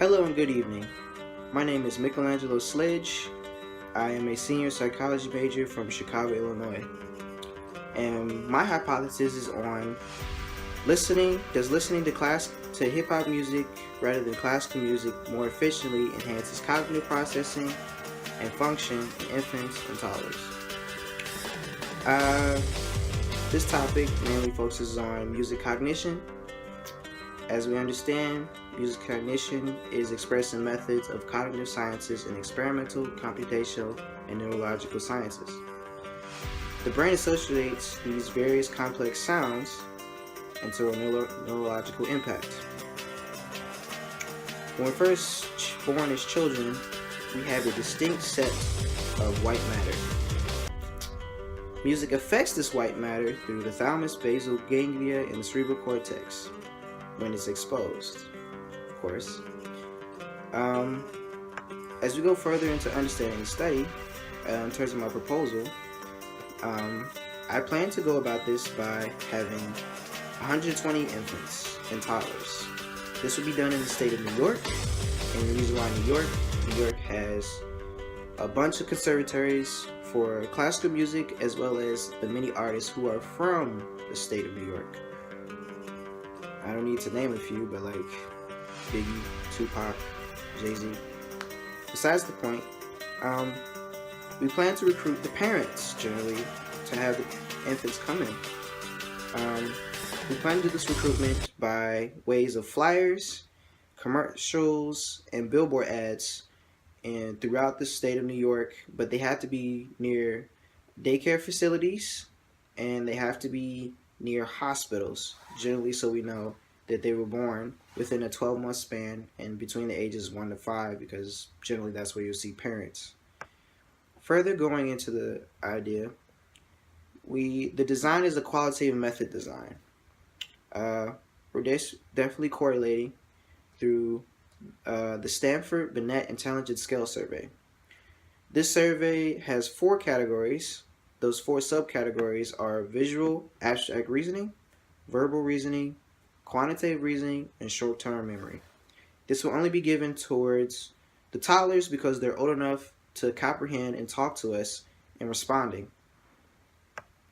Hello and good evening. My name is Michelangelo Sledge. I am a senior psychology major from Chicago, Illinois. And my hypothesis is on listening. Does listening to hip hop music rather than classical music more efficiently enhances cognitive processing and function in infants and toddlers? Uh, this topic mainly focuses on music cognition. As we understand, music cognition is expressed in methods of cognitive sciences and experimental, computational, and neurological sciences. The brain associates these various complex sounds into a neurological impact. When we're first born as children, we have a distinct set of white matter. Music affects this white matter through the thalamus, basal ganglia, and the cerebral cortex when it's exposed, of course. As we go further into understanding the study, in terms of my proposal, I plan to go about this by having 120 infants and toddlers. This will be done in the state of New York, and the reason why New York has a bunch of conservatories for classical music as well as the many artists who are from the state of New York. I don't need to name a few, but like Biggie, Tupac, Jay-Z. Besides the point, we plan to recruit the parents generally to have the infants come in. We plan to do this recruitment by ways of flyers, commercials, and billboard ads and throughout the state of New York, but they have to be near daycare facilities and they have to be near hospitals, generally so we know that they were born within a 12-month span and between the ages 1 to 5, because generally that's where you'll see parents. Further going into the idea, the design is a qualitative method design. We're definitely correlating through the Stanford Binet Intelligence Scale Survey. This survey has 4 categories. Those 4 subcategories are visual, abstract reasoning, verbal reasoning, quantitative reasoning, and short-term memory. This will only be given towards the toddlers because they're old enough to comprehend and talk to us in responding.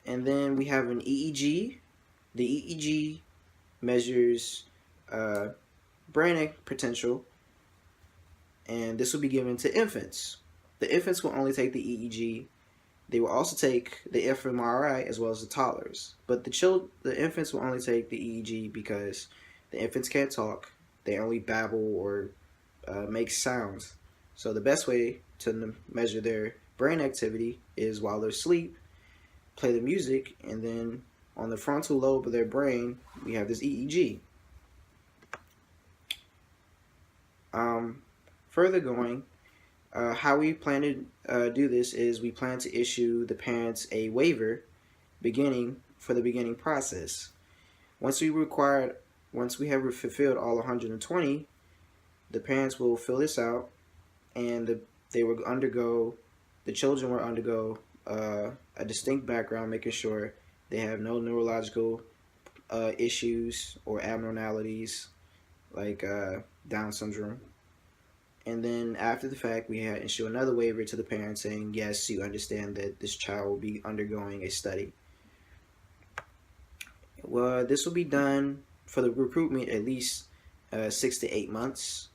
And then we have an EEG. The EEG measures brain potential, and this will be given to infants. The infants will only take the EEG. They will also take the fMRI as well as the toddlers. But the infants will only take the EEG because the infants can't talk. They only babble or make sounds. So the best way to measure their brain activity is while they're asleep, play the music, and then on the frontal lobe of their brain, we have this EEG. Further going, how we plan to do this is we plan to issue the parents a waiver for the beginning process. Once we have fulfilled all 120, the parents will fill this out, and the children will undergo a distinct background, making sure they have no neurological issues or abnormalities like Down syndrome. And then after the fact, we issue another waiver to the parents saying, yes, you understand that this child will be undergoing a study. Well, this will be done for the recruitment at least 6 to 8 months.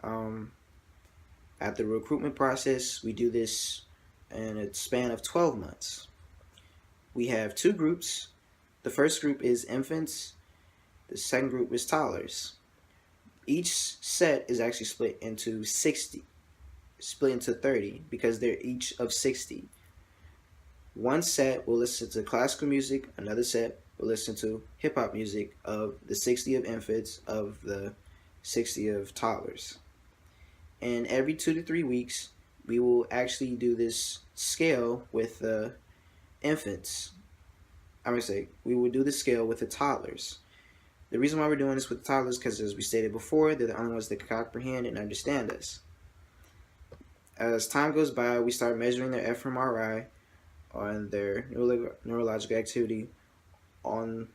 At the recruitment process, we do this in a span of 12 months. We have 2 groups. The first group is infants. The second group is toddlers. Each set is actually split into 30 because they're each of 60. One set will listen to classical music, another set will listen to hip-hop music of the 60 of infants, of the 60 of toddlers. And every 2 to 3 weeks, we will actually do this scale with the infants. We will do the scale with the toddlers. The reason why we're doing this with toddlers is because, as we stated before, they're the only ones that can comprehend and understand us. As time goes by, we start measuring their fMRI on their neurological activity and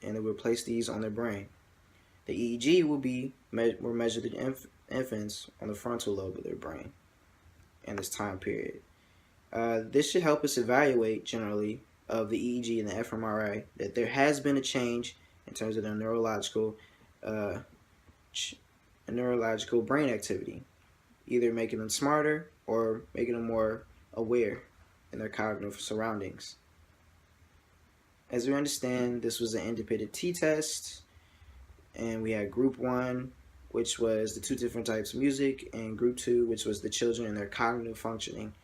it will place these on their brain. The EEG will measure the infants on the frontal lobe of their brain in this time period. This should help us evaluate generally of the EEG and the fMRI that there has been a change in terms of their uh, neurological brain activity, either making them smarter or making them more aware in their cognitive surroundings. As we understand, this was an independent t-test, and we had group 1, which was the 2 different types of music, and group 2, which was the children and their cognitive functioning.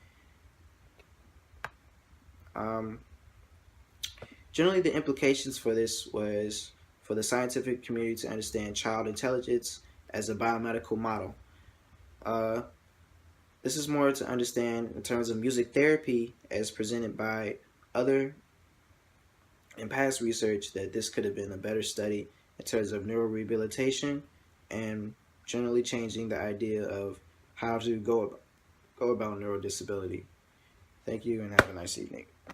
Generally, the implications for this was for the scientific community to understand child intelligence as a biomedical model. This is more to understand in terms of music therapy as presented by other in past research that this could have been a better study in terms of neurorehabilitation and generally changing the idea of how to go about neurodisability. Thank you and have a nice evening.